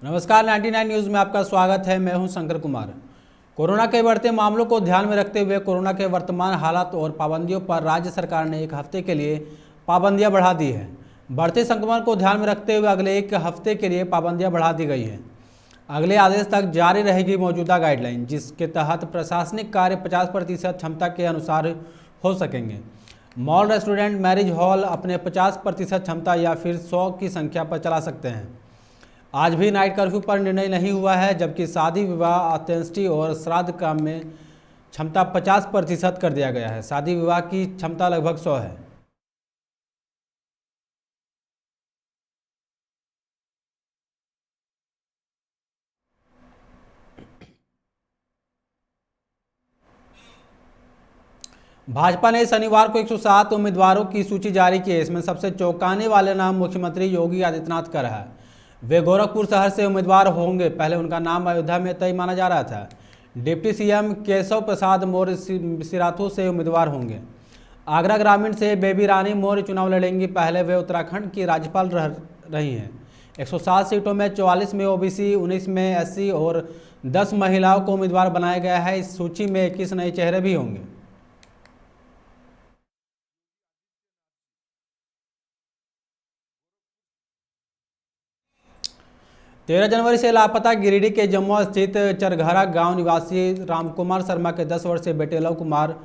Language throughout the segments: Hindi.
नमस्कार, 99 न्यूज़ में आपका स्वागत है। मैं हूं शंकर कुमार। कोरोना के बढ़ते मामलों को ध्यान में रखते हुए कोरोना के वर्तमान हालात और पाबंदियों पर राज्य सरकार ने एक हफ्ते के लिए पाबंदियां बढ़ा दी है। बढ़ते संक्रमण को ध्यान में रखते हुए अगले एक हफ्ते के लिए पाबंदियां बढ़ा दी गई हैं। अगले आदेश तक जारी रहेगी मौजूदा गाइडलाइन, जिसके तहत प्रशासनिक कार्य 50% क्षमता के अनुसार हो सकेंगे। मॉल, रेस्टोरेंट, मैरिज हॉल अपने 50% क्षमता या फिर 100 की संख्या पर चला सकते हैं। आज भी नाइट कर्फ्यू पर निर्णय नहीं हुआ है, जबकि शादी, विवाह, अंत्येष्टि और श्राद्ध काम में क्षमता 50% कर दिया गया है। शादी विवाह की क्षमता लगभग 100 है। भाजपा ने शनिवार को 107 उम्मीदवारों की सूची जारी की है। इसमें सबसे चौंकाने वाले नाम मुख्यमंत्री योगी आदित्यनाथ का रहा है। वे गोरखपुर शहर से उम्मीदवार होंगे। पहले उनका नाम अयोध्या में तय माना जा रहा था। डिप्टी सीएम केशव प्रसाद मौर्य सिराथू से उम्मीदवार होंगे। आगरा ग्रामीण से बेबी रानी मौर्य चुनाव लड़ेंगी। पहले वे उत्तराखंड की राज्यपाल रही हैं। 107 सीटों में 44 में ओबीसी, 19 में एससी और 10 महिलाओं को उम्मीदवार बनाया गया है। इस सूची में 21 नए चेहरे भी होंगे। तेरह जनवरी से लापता गिरिडीह के जमुआ स्थित चरघरा गांव निवासी रामकुमार शर्मा के 10 वर्षीय बेटे लव कुमार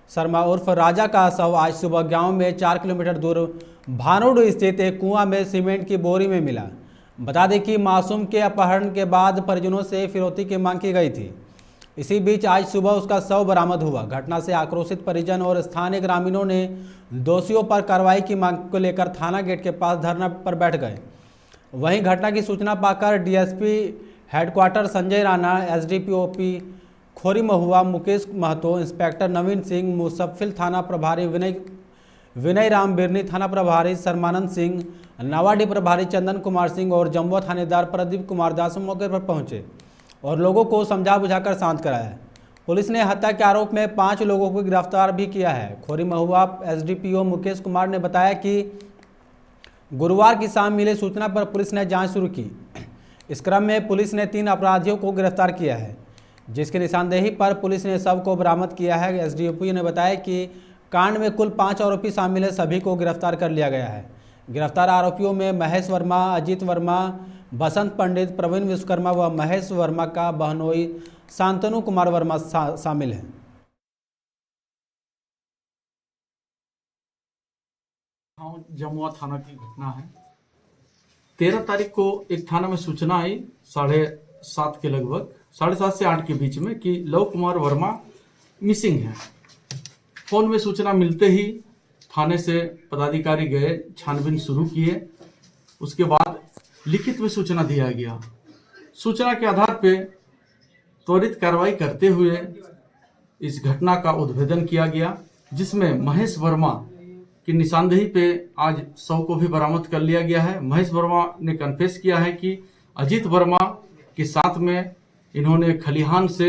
शर्मा उर्फ राजा का शव आज सुबह गांव में 4 किलोमीटर दूर भानोड स्थित एक कुआं में सीमेंट की बोरी में मिला। बता दें कि मासूम के अपहरण के बाद परिजनों से फिरौती की मांग की गई थी। इसी बीच आज सुबह उसका शव बरामद हुआ। घटना से आक्रोशित परिजन और स्थानीय ग्रामीणों ने दोषियों पर कार्रवाई की मांग को लेकर थाना गेट के पास धरना पर बैठ गए। वहीं घटना की सूचना पाकर डीएसपी हेडक्वार्टर संजय राणा, एसडीपीओपी खोरी महुआ मुकेश महतो, इंस्पेक्टर नवीन सिंह, मुसफ्फिल थाना प्रभारी विनय राम बिरनी, थाना प्रभारी शर्मानंद सिंह, नावाडी प्रभारी चंदन कुमार सिंह और जम्बो थानेदार प्रदीप कुमार दास मौके पर पहुंचे और लोगों को समझा बुझाकर शांत कराया। पुलिस ने हत्या के आरोप में 5 लोगों को गिरफ्तार भी किया है। खोरी महुआ एसडीपीओ मुकेश कुमार ने बताया कि गुरुवार की शाम मिली सूचना पर पुलिस ने जांच शुरू की। इस क्रम में पुलिस ने 3 अपराधियों को गिरफ्तार किया है, जिसकी निशानदेही पर पुलिस ने शव को बरामद किया है। एसडीओपी ने बताया कि कांड में कुल 5 आरोपी शामिल है। सभी को गिरफ्तार कर लिया गया है। गिरफ्तार आरोपियों में महेश वर्मा, अजीत वर्मा, बसंत पंडित, प्रवीण विश्वकर्मा व महेश वर्मा का बहनोई शांतनु कुमार वर्मा शामिल है। जमुआ थाना की घटना है। 13 तारीख को एक थाना में सूचना आई 7:30 के लगभग, 7:30 से 8 के बीच में, कि लव कुमार वर्मा मिसिंग है। फोन में सूचना मिलते ही थाने से पदाधिकारी गए, छानबीन शुरू किए। उसके बाद लिखित में सूचना दिया गया। सूचना के आधार पे त्वरित कार्रवाई करते हुए इस घटना का उद्भेदन किया गया, जिसमें महेश वर्मा की निशानदेही पे आज शव को भी बरामद कर लिया गया है। महेश वर्मा ने कन्फेस किया है कि अजीत वर्मा के साथ में इन्होंने खलिहान से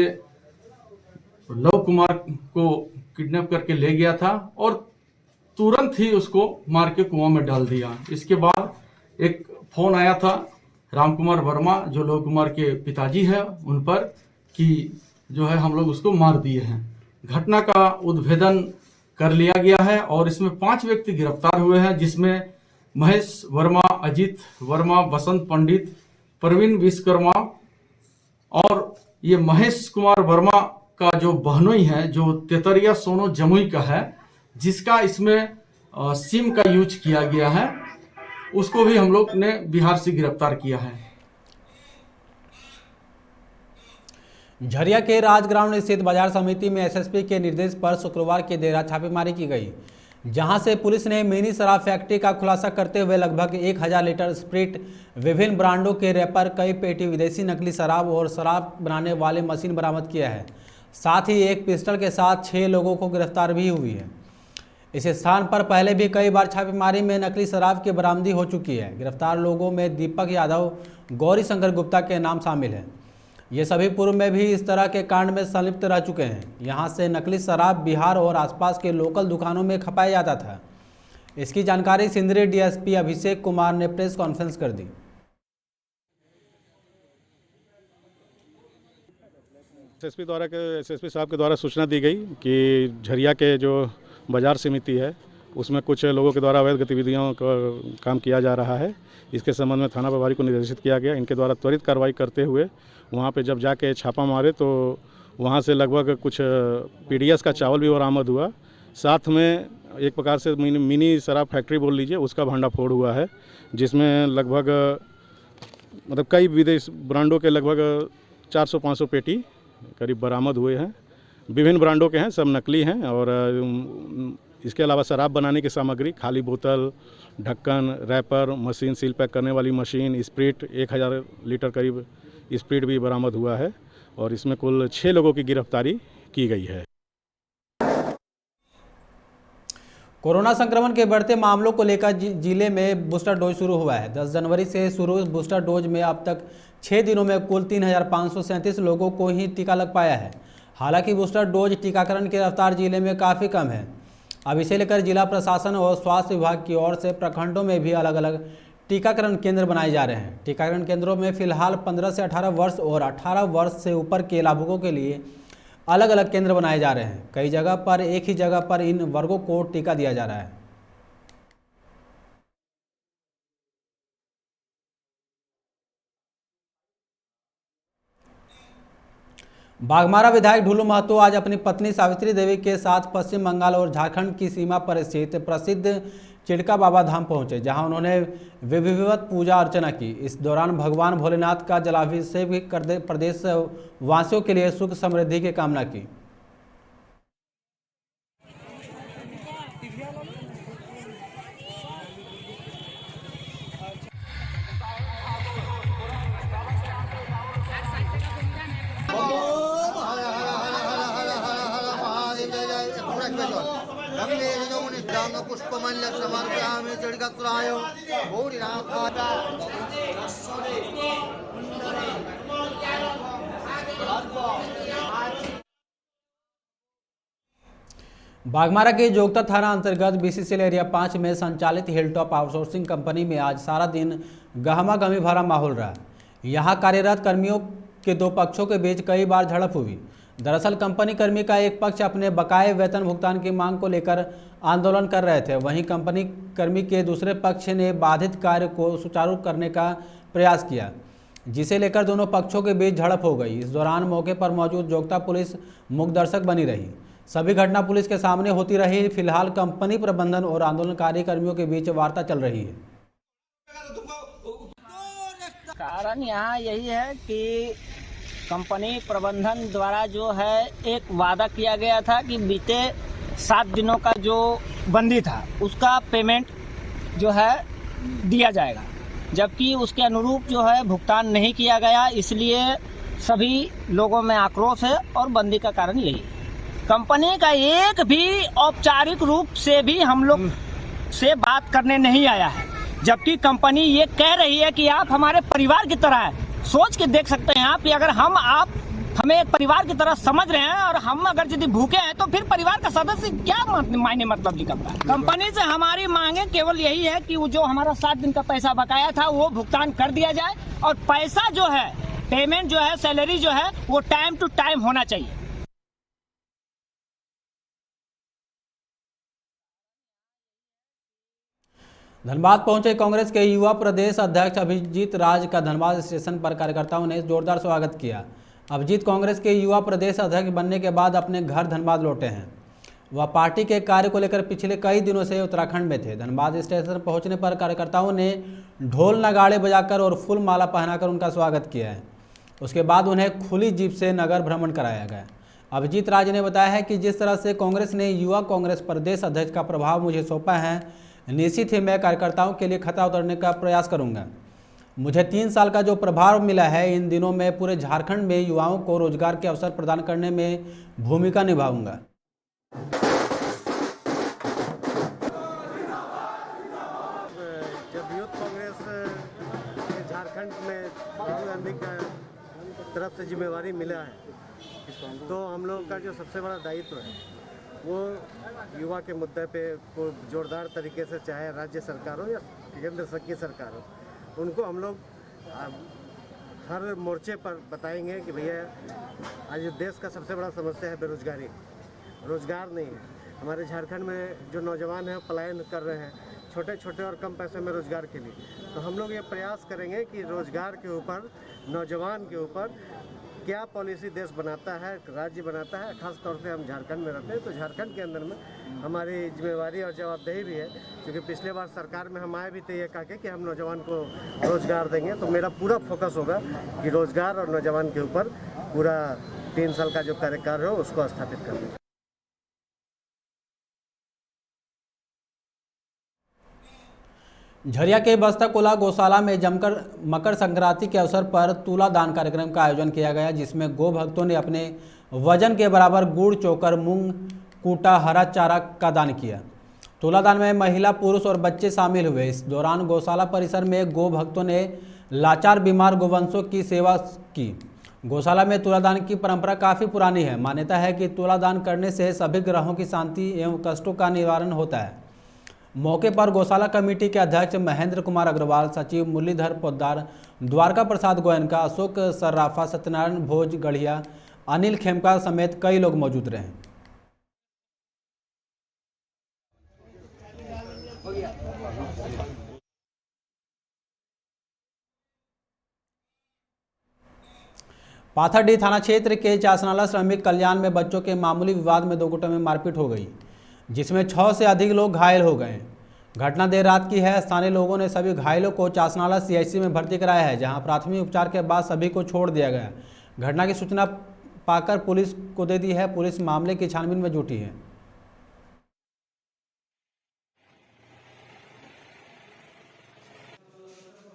लव कुमार को किडनैप करके ले गया था और तुरंत ही उसको मार के कुआं में डाल दिया। इसके बाद एक फोन आया था रामकुमार वर्मा, जो लव कुमार के पिताजी है, उन पर, कि जो है हम लोग उसको मार दिए हैं। घटना का उद्भेदन कर लिया गया है और इसमें 5 व्यक्ति गिरफ्तार हुए हैं, जिसमें महेश वर्मा, अजीत वर्मा, बसंत पंडित, प्रवीण विश्वकर्मा और ये महेश कुमार वर्मा का जो बहनोई है, जो तेतरिया सोनो जमुई का है, जिसका इसमें सिम का यूज किया गया है, उसको भी हम लोग ने बिहार से गिरफ्तार किया है। झरिया के राजग्राउंड स्थित बाजार समिति में एसएसपी के निर्देश पर शुक्रवार की देर रात छापेमारी की गई, जहां से पुलिस ने मिनी शराब फैक्ट्री का खुलासा करते हुए लगभग 1000 लीटर स्प्रिट, विभिन्न ब्रांडों के रैपर, कई पेटी विदेशी नकली शराब और शराब बनाने वाले मशीन बरामद किया है। साथ ही एक पिस्टल के साथ 6 लोगों को गिरफ्तार भी हुई है। इस स्थान पर पहले भी कई बार छापेमारी में नकली शराब की बरामदी हो चुकी है। गिरफ्तार लोगों में दीपक यादव, गौरी शंकर गुप्ता के नाम शामिल हैं। ये सभी पूर्व में भी इस तरह के कांड में संलिप्त रह चुके हैं। यहाँ से नकली शराब बिहार और आसपास के लोकल दुकानों में खपाया जाता था। इसकी जानकारी सिंदरी डीएसपी अभिषेक कुमार ने प्रेस कॉन्फ्रेंस कर दी। एसएसपी साहब के द्वारा सूचना दी गई कि झरिया के जो बाजार समिति है उसमें कुछ लोगों के द्वारा अवैध गतिविधियों का काम किया जा रहा है। इसके संबंध में थाना प्रभारी को निर्देशित किया गया। इनके द्वारा त्वरित कार्रवाई करते हुए वहाँ पे जब जाके छापा मारे तो वहाँ से लगभग कुछ पीडीएस का चावल भी बरामद हुआ। साथ में एक प्रकार से मिनी शराब फैक्ट्री बोल लीजिए, उसका भंडाफोड़ हुआ है, जिसमें लगभग मतलब कई विदेश ब्रांडों के लगभग 400-500 पेटी करीब बरामद हुए हैं। विभिन्न ब्रांडों के हैं, सब नकली हैं। और इसके अलावा शराब बनाने की सामग्री, खाली बोतल, ढक्कन, रैपर, मशीन, सील पैक करने वाली मशीन, स्प्रिट, 1000 लीटर करीब स्प्रिट भी बरामद हुआ है। और इसमें कुल 6 लोगों की गिरफ्तारी की गई है। कोरोना संक्रमण के बढ़ते मामलों को लेकर जिले में बूस्टर डोज शुरू हुआ है। 10 जनवरी से शुरू बूस्टर डोज में अब तक 6 दिनों में कुल 3537 लोगों को ही टीका लग पाया है। हालांकि बूस्टर डोज टीकाकरण की रफ्तार जिले में काफ़ी कम है। अब इसे लेकर जिला प्रशासन और स्वास्थ्य विभाग की ओर से प्रखंडों में भी अलग अलग टीकाकरण केंद्र बनाए जा रहे हैं। टीकाकरण केंद्रों में फिलहाल 15 से 18 वर्ष और 18 वर्ष से ऊपर के लाभुकों के लिए अलग अलग केंद्र बनाए जा रहे हैं। कई जगह पर एक ही जगह पर इन वर्गों को टीका दिया जा रहा है। बाघमारा विधायक ढुलू महतो आज अपनी पत्नी सावित्री देवी के साथ पश्चिम बंगाल और झारखंड की सीमा पर स्थित प्रसिद्ध चिड़का बाबा धाम पहुंचे, जहां उन्होंने विधिवत पूजा अर्चना की। इस दौरान भगवान भोलेनाथ का जलाभिषेक भी कर प्रदेश वासियों के लिए सुख समृद्धि की कामना की। बाघमारा के जोगता थाना अंतर्गत बीसीसीएल एरिया 5 में संचालित हिलटॉप आउटसोर्सिंग कंपनी में आज सारा दिन गहमा गहमी भरा माहौल रहा। यहां कार्यरत कर्मियों के दो पक्षों के बीच कई बार झड़प हुई। दरअसल कंपनी कर्मी का एक पक्ष अपने बकाये वेतन भुगतान की मांग को लेकर आंदोलन कर रहे थे, वहीं कंपनी कर्मी के दूसरे पक्ष ने बाधित कार्य को सुचारू करने का प्रयास किया, जिसे लेकर दोनों पक्षों के बीच झड़प हो गई। इस दौरान मौके पर मौजूद जोगता पुलिस मूकदर्शक बनी रही। सभी घटना पुलिस के सामने होती रही। फिलहाल कंपनी प्रबंधन और आंदोलनकारी कर्मियों के बीच वार्ता चल रही है। कारण यहाँ यही है कि कंपनी प्रबंधन द्वारा जो है एक वादा किया गया था कि बीते 7 दिनों का जो बंदी था उसका पेमेंट जो है दिया जाएगा, जबकि उसके अनुरूप जो है भुगतान नहीं किया गया। इसलिए सभी लोगों में आक्रोश है और बंदी का कारण यही है। कंपनी का एक भी औपचारिक रूप से भी हम लोग से बात करने नहीं आया है, जबकि कंपनी ये कह रही है कि आप हमारे परिवार की तरह है। सोच के देख सकते हैं आप कि अगर आप हमें एक परिवार की तरह समझ रहे हैं और हम अगर यदि भूखे हैं तो फिर परिवार का सदस्य क्या मायने मतलब निकलता है। कंपनी से हमारी मांगे केवल यही है कि वो जो हमारा 7 दिन का पैसा बकाया था वो भुगतान कर दिया जाए और पैसा जो है, पेमेंट जो है, सैलरी जो है वो टाइम टू टाइम होना चाहिए। धनबाद पहुंचे कांग्रेस के युवा प्रदेश अध्यक्ष अभिजीत राज का धनबाद स्टेशन पर कार्यकर्ताओं ने जोरदार स्वागत किया। अभिजीत कांग्रेस के युवा प्रदेश अध्यक्ष बनने के बाद अपने घर धनबाद लौटे हैं। वह पार्टी के कार्य को लेकर पिछले कई दिनों से उत्तराखंड में थे। धनबाद स्टेशन पहुंचने पर कार्यकर्ताओं ने ढोल नगाड़े बजाकर और फूल माला पहनाकर उनका स्वागत किया है। उसके बाद उन्हें खुली जीप से नगर भ्रमण कराया गया। अभिजीत राज ने बताया है कि जिस तरह से कांग्रेस ने युवा कांग्रेस प्रदेश अध्यक्ष का प्रभाव मुझे सौंपा है, निश्चित ही मैं कार्यकर्ताओं के लिए खतरा उतरने का प्रयास करूंगा। मुझे 3 साल का जो प्रभाव मिला है, इन दिनों में पूरे झारखंड में युवाओं को रोजगार के अवसर प्रदान करने में भूमिका निभाऊंगा। जब यूथ कांग्रेस झारखंड में राहुल गांधी का तरफ से जिम्मेवारी मिला है तो हम लोग का जो सबसे बड़ा दायित्व है वो युवा के मुद्दे पे को जोरदार तरीके से, चाहे राज्य सरकार हो या केंद्र की सरकार हो, उनको हम लोग हर मोर्चे पर बताएंगे कि भैया आज देश का सबसे बड़ा समस्या है बेरोजगारी, रोजगार नहीं है। हमारे झारखंड में जो नौजवान हैं पलायन कर रहे हैं छोटे छोटे और कम पैसे में रोजगार के लिए। तो हम लोग ये प्रयास करेंगे कि रोजगार के ऊपर, नौजवान के ऊपर क्या पॉलिसी देश बनाता है, राज्य बनाता है। खास तौर से हम झारखंड में रहते हैं तो झारखंड के अंदर में हमारी जिम्मेवारी और जवाबदेही भी है, क्योंकि पिछले बार सरकार में हम आए भी थे ये कह के कि हम नौजवान को रोजगार देंगे। तो मेरा पूरा फोकस होगा कि रोजगार और नौजवान के ऊपर पूरा 3 साल का जो कार्यकाल हो उसको स्थापित करना। झरिया के बस्ता कोला गौशाला में जमकर मकर संक्रांति के अवसर पर तुला दान कार्यक्रम का आयोजन किया गया, जिसमें गो भक्तों ने अपने वजन के बराबर गुड़, चोकर, मूंग, कूटा, हरा चारा का दान किया। तुला दान में महिला, पुरुष और बच्चे शामिल हुए। इस दौरान गौशाला परिसर में गो भक्तों ने लाचार बीमार गोवंशों की सेवा की। गौशाला में तुला दान की परंपरा काफ़ी पुरानी है। मान्यता है कि तुला दान करने से सभी ग्रहों की शांति एवं कष्टों का निवारण होता है। मौके पर गौशाला कमेटी के अध्यक्ष महेंद्र कुमार अग्रवाल, सचिव मुरलीधर पोद्दार, द्वारका प्रसाद गोयनका, अशोक सर्राफा, सत्यनारायण भोज गढ़िया, अनिल खेमका समेत कई लोग मौजूद रहे। पाथरडीह थाना क्षेत्र के चासनाला श्रमिक कल्याण में बच्चों के मामूली विवाद में 2 गुटों में मारपीट हो गई, जिसमें 6 से अधिक लोग घायल हो गए। घटना देर रात की है। स्थानीय लोगों ने सभी घायलों को चासनाला सीएचसी में भर्ती कराया है, जहां प्राथमिक उपचार के बाद सभी को छोड़ दिया गया। घटना की सूचना पाकर पुलिस को दे दी है। पुलिस मामले की छानबीन में जुटी है।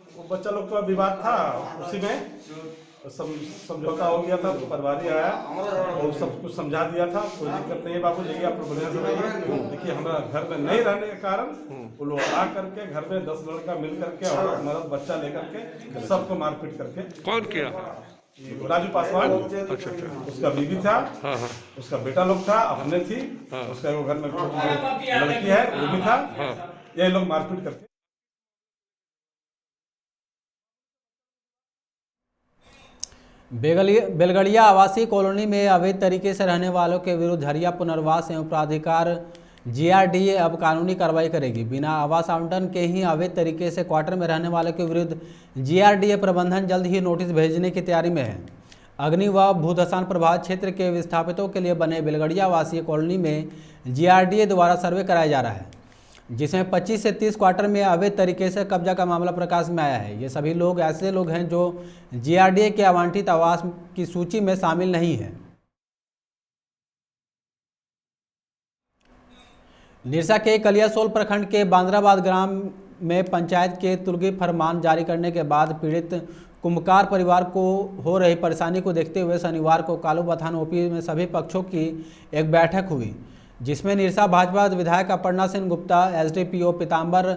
वो बच्चा लोग का विवाद था, उसी में समझौता हो गया था। परिवारी आया और सब कुछ समझा दिया था, कोई दिक्कत नहीं है बाबू जी, आप बढ़िया से रहिए। देखिए हमारा घर में नहीं रहने के कारण वो लोग आ करके घर में 10 लड़का मिल करके और मर्द बच्चा लेकर के सबको मारपीट करके। कौन किया? राजू पासवान, उसका बीवी था, उसका बेटा लोग था, अपने थी, उसका वो घर में लड़की है वो भी था। यही लोग मारपीट करके। बेलगड़िया आवासीय कॉलोनी में अवैध तरीके से रहने वालों के विरुद्ध झरिया पुनर्वास एवं प्राधिकार जीआरडीए अब कानूनी कार्रवाई करेगी। बिना आवास आवंटन के ही अवैध तरीके से क्वार्टर में रहने वालों के विरुद्ध जीआरडीए प्रबंधन जल्द ही नोटिस भेजने की तैयारी में है। अग्नि व भूधसान प्रभावित क्षेत्र के विस्थापितों के लिए बने बेलगड़िया आवासीय कॉलोनी में जीआरडीए द्वारा सर्वे कराया जा रहा है, जिसमें 25 से 30 क्वार्टर में अवैध तरीके से कब्जा का मामला प्रकाश में आया है। ये सभी लोग ऐसे लोग हैं जो जीआरडीए के आवंटित आवास की सूची में शामिल नहीं है। निरसा के कलियासोल प्रखंड के बांद्राबाद ग्राम में पंचायत के तुर्गी फरमान जारी करने के बाद पीड़ित कुंभकार परिवार को हो रही परेशानी को देखते हुए शनिवार को कालूबथान ओपी में सभी पक्षों की एक बैठक हुई, जिसमें निरसा भाजपा विधायक अपर्णा सेन गुप्ता, एसडीपीओ पीताम्बर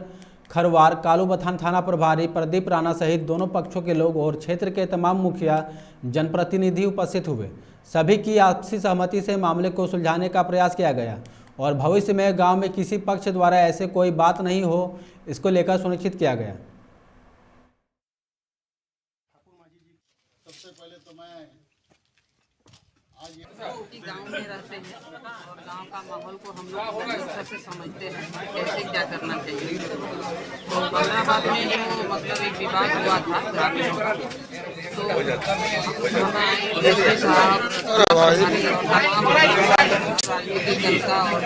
खरवार, कालूबथान थाना प्रभारी प्रदीप राणा सहित दोनों पक्षों के लोग और क्षेत्र के तमाम मुखिया जनप्रतिनिधि उपस्थित हुए। सभी की आपसी सहमति से मामले को सुलझाने का प्रयास किया गया और भविष्य में गांव में किसी पक्ष द्वारा ऐसे कोई बात नहीं हो, इसको लेकर सुनिश्चित किया गया। सबसे पहले तो मैं आज गांव में रहते हैं और गांव का माहौल को हम लोग अच्छे से समझते हैं कैसे क्या करना चाहिए। तो बांद्राबाद में जो मतलब एक विवाद हुआ था ग्रामीणों का, तो एसपी साहब, राजनीतिक जनता और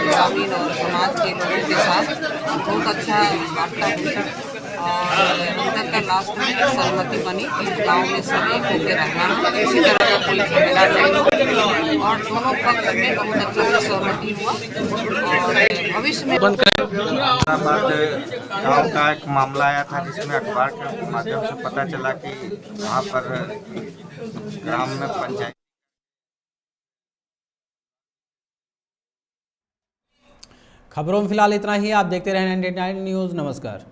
ग्रामीण और समाज के लोगों के साथ बहुत अच्छा वार्ता हुई और अंतर का लास्ट में सहमति बनी कि गांव में सब एक होकर रहना, किसी तरह का कोई झमेला नहीं और दोनों पक्ष में बहुत अच्छे से सहमति हुआ और भविष्य में गाँव का एक मामला आया था जिसमें अखबार के माध्यम से पता चला कि वहाँ पर ग्राम में पंचायत। खबरों में फिलहाल इतना ही। आप देखते रहें 99 न्यूज़। नमस्कार।